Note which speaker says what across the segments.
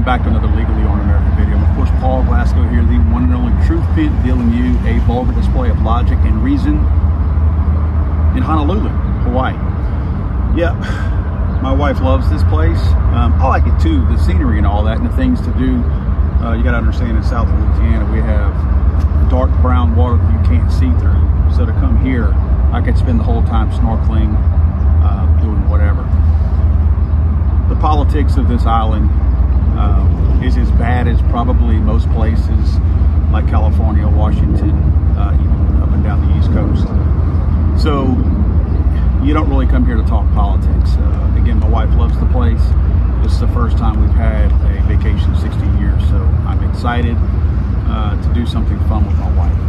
Speaker 1: back to another Legally on America video. I'm of course Paul Glasgow here, the one and only truth pit, dealing you a vulgar display of logic and reason in Honolulu, Hawaii. Yeah, my wife loves this place. I like it too, the scenery and all that, and the things to do. You got to understand, in South Louisiana we have dark brown water that you can't see through. So to come here, I could spend the whole time snorkeling, doing whatever. The politics of this island is as bad as probably most places like California, Washington, even up and down the East Coast. So you don't really come here to talk politics. Again, my wife loves the place. This is the first time we've had a vacation in 16 years, so I'm excited to do something fun with my wife.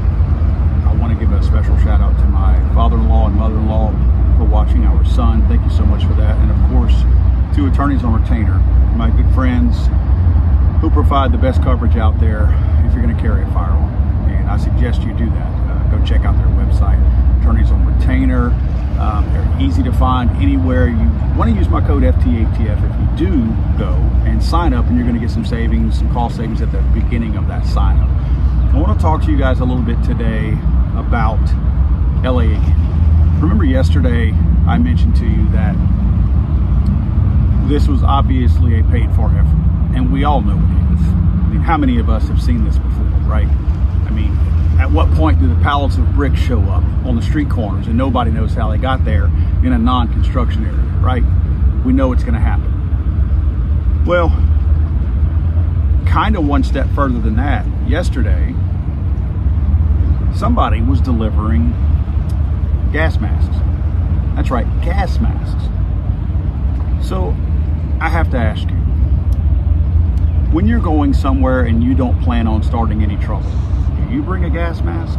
Speaker 1: I want to give a special shout out to my father-in-law and mother-in-law for watching our son. Thank you so much for that. And of course, to attorneys on retainer, my good friends who provide the best coverage out there if you're going to carry a firearm. And I suggest you do that. Go check out their website, attorneys on retainer. They're easy to find anywhere. You want to use my code FTATF if you do go and sign up, and you're going to get some savings, some cost savings at the beginning of that sign up. I want to talk to you guys a little bit today about LA again. Remember yesterday I mentioned to you that this was obviously a paid-for effort, and we all know it is. I mean, how many of us have seen this before, right? I mean, at what point do the pallets of bricks show up on the street corners and nobody knows how they got there in a non-construction area, right? We know it's going to happen. Well, kind of one step further than that, yesterday, somebody was delivering gas masks. That's right, gas masks. So I have to ask you, when you're going somewhere and you don't plan on starting any trouble, do you bring a gas mask?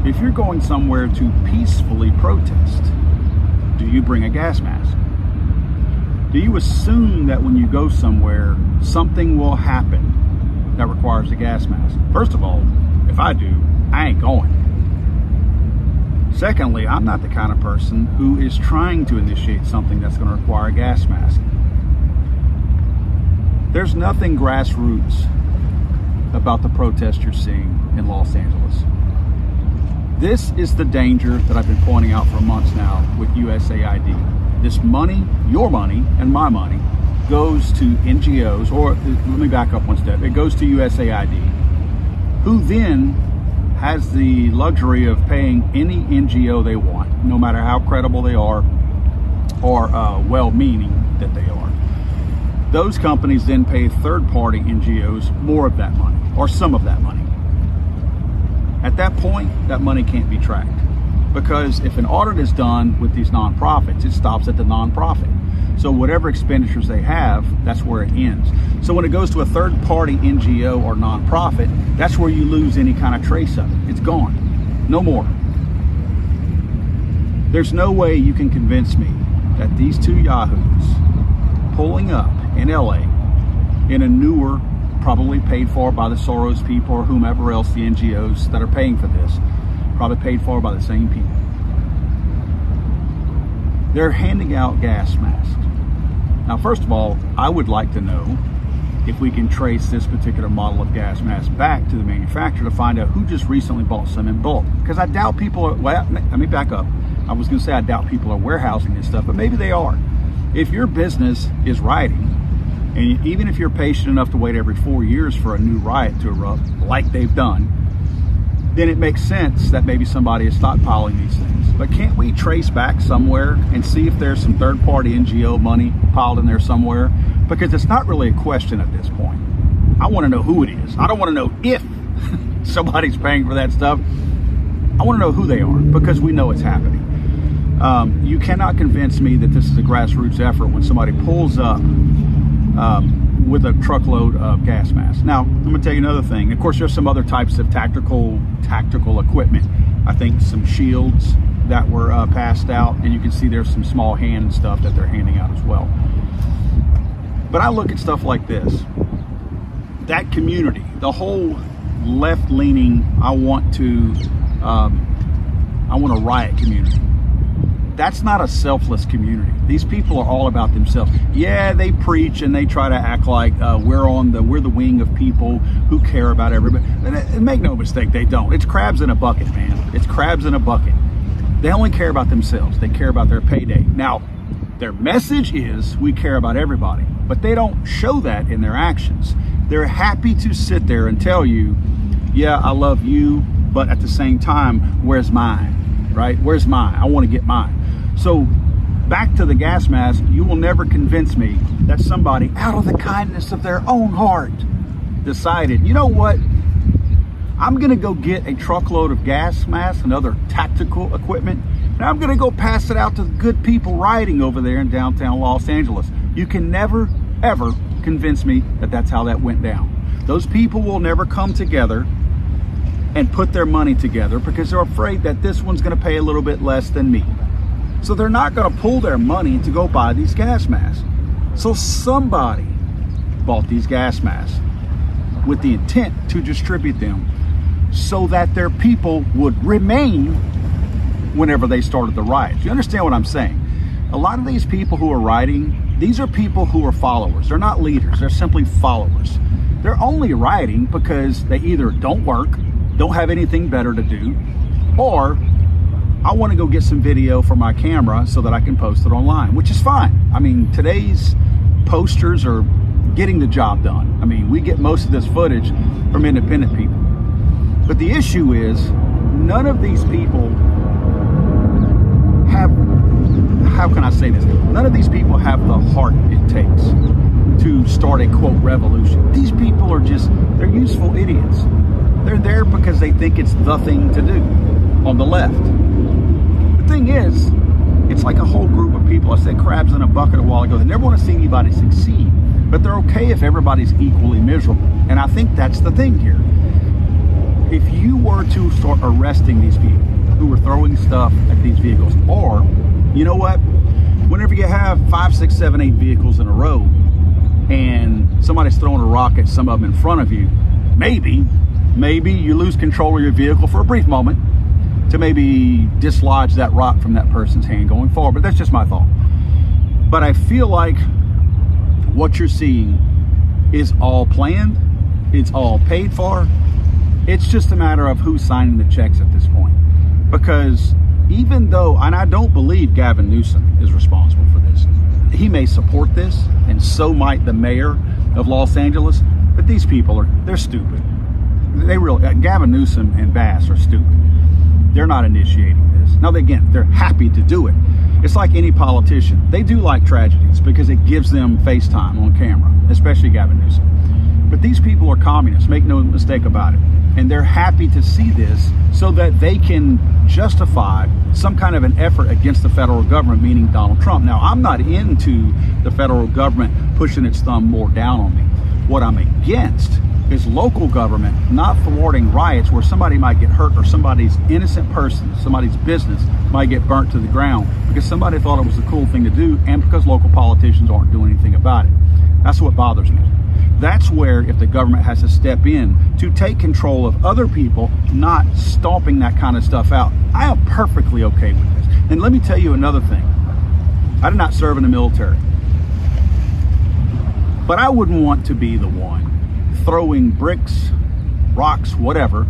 Speaker 1: If you're going somewhere to peacefully protest, do you bring a gas mask? Do you assume that when you go somewhere, something will happen that requires a gas mask? First of all, if I do, I ain't going. Secondly, I'm not the kind of person who is trying to initiate something that's going to require a gas mask. There's nothing grassroots about the protest you're seeing in Los Angeles. This is the danger that I've been pointing out for months now with USAID. This money, your money and my money, goes to NGOs, or let me back up one step. It goes to USAID, who then has the luxury of paying any NGO they want, no matter how credible they are or well-meaning that they are. Those companies then pay third-party NGOs more of that money, or some of that money. At that point, that money can't be tracked, because if an audit is done with these nonprofits, it stops at the nonprofit. So whatever expenditures they have, that's where it ends. So when it goes to a third-party NGO or nonprofit, that's where you lose any kind of trace of it. It's gone. No more. There's no way you can convince me that these two yahoos pulling up in LA in a newer, probably paid for by the Soros people or whomever else, the NGOs that are paying for this, probably paid for by the same people. They're handing out gas masks. Now, first of all, I would like to know if we can trace this particular model of gas mask back to the manufacturer to find out who just recently bought some in bulk. Because I doubt people are, well, let me back up. I was going to say I doubt people are warehousing this stuff, but maybe they are. If your business is rioting, and even if you're patient enough to wait every 4 years for a new riot to erupt, like they've done, then it makes sense that maybe somebody is stockpiling these things. But can't we trace back somewhere and see if there's some third-party NGO money piled in there somewhere? Because it's not really a question at this point. I want to know who it is. I don't want to know if somebody's paying for that stuff. I want to know who they are, because we know it's happening. You cannot convince me that this is a grassroots effort when somebody pulls up with a truckload of gas masks. Now, I'm going to tell you another thing. Of course, there's some other types of tactical equipment. I think some shields that were passed out, and you can see there's some small hand stuff that they're handing out as well. But I look at stuff like this. That community, the whole left-leaning, I want a riot community. That's not a selfless community. These people are all about themselves. Yeah, they preach and they try to act like we're the wing of people who care about everybody. And make no mistake, they don't. It's crabs in a bucket, man. It's crabs in a bucket. They only care about themselves. They care about their payday. Now, their message is we care about everybody, but they don't show that in their actions. They're happy to sit there and tell you, yeah, I love you, but at the same time, where's mine, right? Where's mine? I want to get mine. So back to the gas mask, you will never convince me that somebody, out of the kindness of their own heart, decided, you know what? I'm going to go get a truckload of gas masks and other tactical equipment, and I'm going to go pass it out to the good people riding over there in downtown Los Angeles. You can never, ever convince me that that's how that went down. Those people will never come together and put their money together because they're afraid that this one's going to pay a little bit less than me. So they're not going to pull their money to go buy these gas masks. So somebody bought these gas masks with the intent to distribute them so that their people would remain whenever they started the riots. You understand what I'm saying? A lot of these people who are rioting, these are people who are followers. They're not leaders. They're simply followers. They're only rioting because they either don't work, don't have anything better to do, or I want to go get some video for my camera so that I can post it online, which is fine. I mean, today's posters are getting the job done. I mean, we get most of this footage from independent people. But the issue is, none of these people have, how can I say this? None of these people have the heart it takes to start a, quote, revolution. These people are just, they're useful idiots. They're there because they think it's the thing to do on the left. The thing is, it's like a whole group of people. I said crabs in a bucket a while ago. They never want to see anybody succeed, but they're okay if everybody's equally miserable. And I think that's the thing here. If you were to start arresting these people who were throwing stuff at these vehicles, or, you know what, whenever you have 5, 6, 7, 8 vehicles in a row and somebody's throwing a rock at some of them in front of you, maybe you lose control of your vehicle for a brief moment to maybe dislodge that rock from that person's hand going forward. But that's just my thought. But I feel like what you're seeing is all planned. It's all paid for. It's just a matter of who's signing the checks at this point. Because even though, and I don't believe Gavin Newsom is responsible for this. He may support this, and so might the mayor of Los Angeles, but these people they're stupid. They really, Gavin Newsom and Bass are stupid. They're not initiating this. Now, again, they're happy to do it. It's like any politician. They do like tragedies because it gives them face time on camera, especially Gavin Newsom. But these people are communists, make no mistake about it. And they're happy to see this so that they can justify some kind of an effort against the federal government, meaning Donald Trump. Now, I'm not into the federal government pushing its thumb more down on me. What I'm against is local government not thwarting riots where somebody might get hurt or somebody's innocent person, somebody's business might get burnt to the ground because somebody thought it was a cool thing to do and because local politicians aren't doing anything about it. That's what bothers me. That's where if the government has to step in to take control of other people, not stomping that kind of stuff out, I am perfectly okay with this. And let me tell you another thing. I did not serve in the military, but I wouldn't want to be the one throwing bricks, rocks, whatever,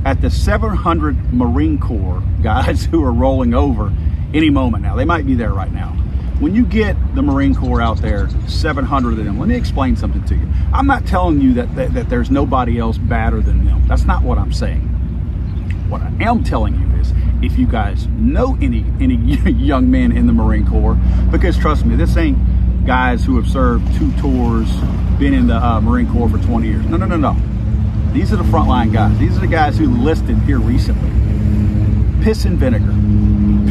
Speaker 1: at the 700 Marine Corps guys who are rolling over any moment now. They might be there right now. When you get the Marine Corps out there, 700 of them, let me explain something to you. I'm not telling you that there's nobody else badder than them. That's not what I'm saying. What I am telling you is, if you guys know any young men in the Marine Corps, because trust me, this ain't guys who have served 2 tours, been in the Marine Corps for 20 years. No. These are the frontline guys. These are the guys who enlisted here recently. Piss and vinegar.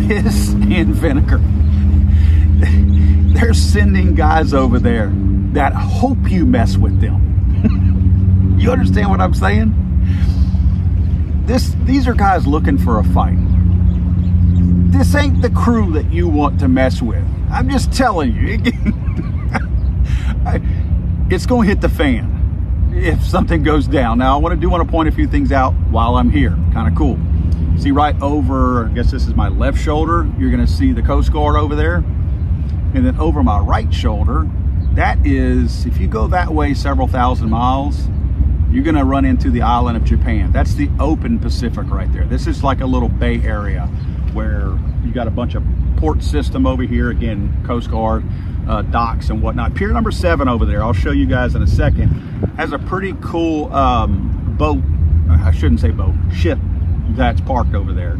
Speaker 1: Piss and vinegar. They're sending guys over there that hope you mess with them. You understand what I'm saying? These are guys looking for a fight. This ain't the crew that you want to mess with. I'm just telling you. It's going to hit the fan if something goes down. Now, I want to point a few things out while I'm here. Kind of cool. See right over, I guess this is my left shoulder, you're gonna see the Coast Guard over there. And then over my right shoulder, that is, if you go that way several thousand miles, you're gonna run into the island of Japan. That's the open Pacific right there. This is like a little bay area where you got a bunch of port system over here, again, Coast Guard, docks and whatnot. Pier number 7 over there, I'll show you guys in a second, has a pretty cool boat, I shouldn't say boat, ship that's parked over there.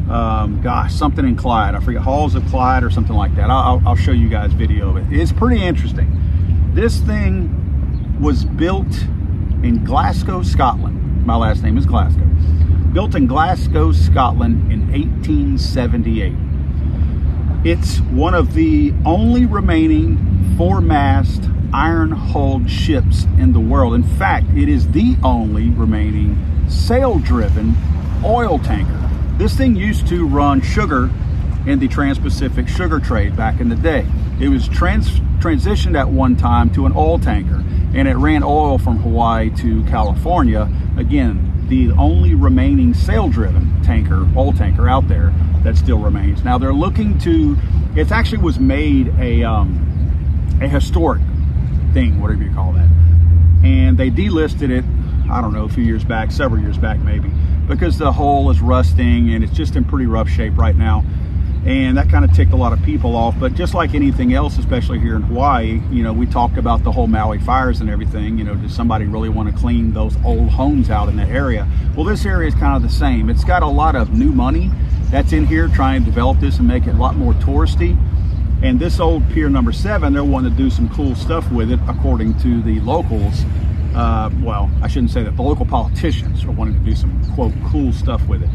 Speaker 1: Gosh, something in Clyde, I forget, Halls of Clyde or something like that. I'll show you guys video of it. It's pretty interesting. This thing was built in Glasgow, Scotland. My last name is Glasgow. Built in Glasgow, Scotland in 1878. It's one of the only remaining 4-mast iron-hulled ships in the world. In fact, it is the only remaining sail-driven oil tanker. This thing used to run sugar in the Trans-Pacific sugar trade back in the day. It was transitioned at one time to an oil tanker, and it ran oil from Hawaii to California. Again, the only remaining sail-driven tanker, oil tanker out there that still remains. Now they're looking to, it actually was made a historic thing, whatever you call that. And they delisted it, I don't know, a few years back, several years back maybe, because the hull is rusting and it's just in pretty rough shape right now. And that kind of ticked a lot of people off. But just like anything else, especially here in Hawaii, you know, we talked about the whole Maui fires and everything. You know, does somebody really want to clean those old homes out in that area? Well, this area is kind of the same. It's got a lot of new money that's in here trying to develop this and make it a lot more touristy. And this old Pier number 7, they're wanting to do some cool stuff with it, according to the locals. Well, I shouldn't say that. The local politicians are wanting to do some, quote, cool stuff with it.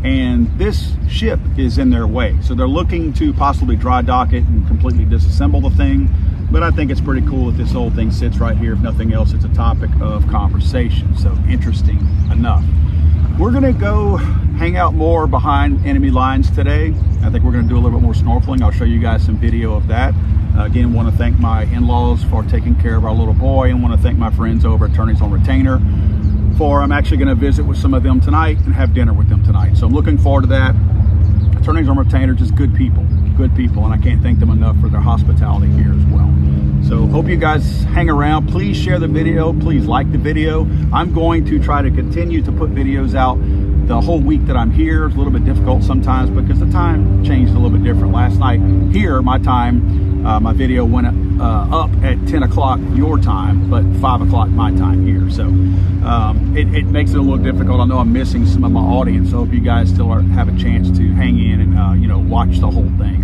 Speaker 1: And this ship is in their way. So they're looking to possibly dry dock it and completely disassemble the thing. But I think it's pretty cool that this old thing sits right here. If nothing else, it's a topic of conversation. So interesting enough. We're gonna go hang out more behind enemy lines today. I think we're gonna do a little bit more snorkeling. I'll show you guys some video of that. Again, want to thank my in-laws for taking care of our little boy, and want to thank my friends over at Attorneys on Retainer for, I'm actually going to visit with some of them tonight and have dinner with them tonight. So I'm looking forward to that. Attorneys on Retainer, just good people, and I can't thank them enough for their hospitality here as well. So hope you guys hang around. Please share the video. Please like the video. I'm going to try to continue to put videos out the whole week that I'm here. It's a little bit difficult sometimes because the time changed a little bit different. Last night here, my time, my video went up at 10 o'clock your time, but 5 o'clock my time here. So it makes it a little difficult. I know I'm missing some of my audience, so I hope you guys still have a chance to hang in and you know, watch the whole thing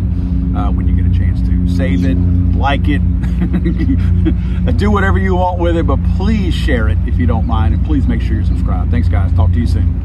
Speaker 1: when you get a chance to. Save it, like it, do whatever you want with it, but please share it if you don't mind, and please make sure you're subscribed. Thanks guys, talk to you soon.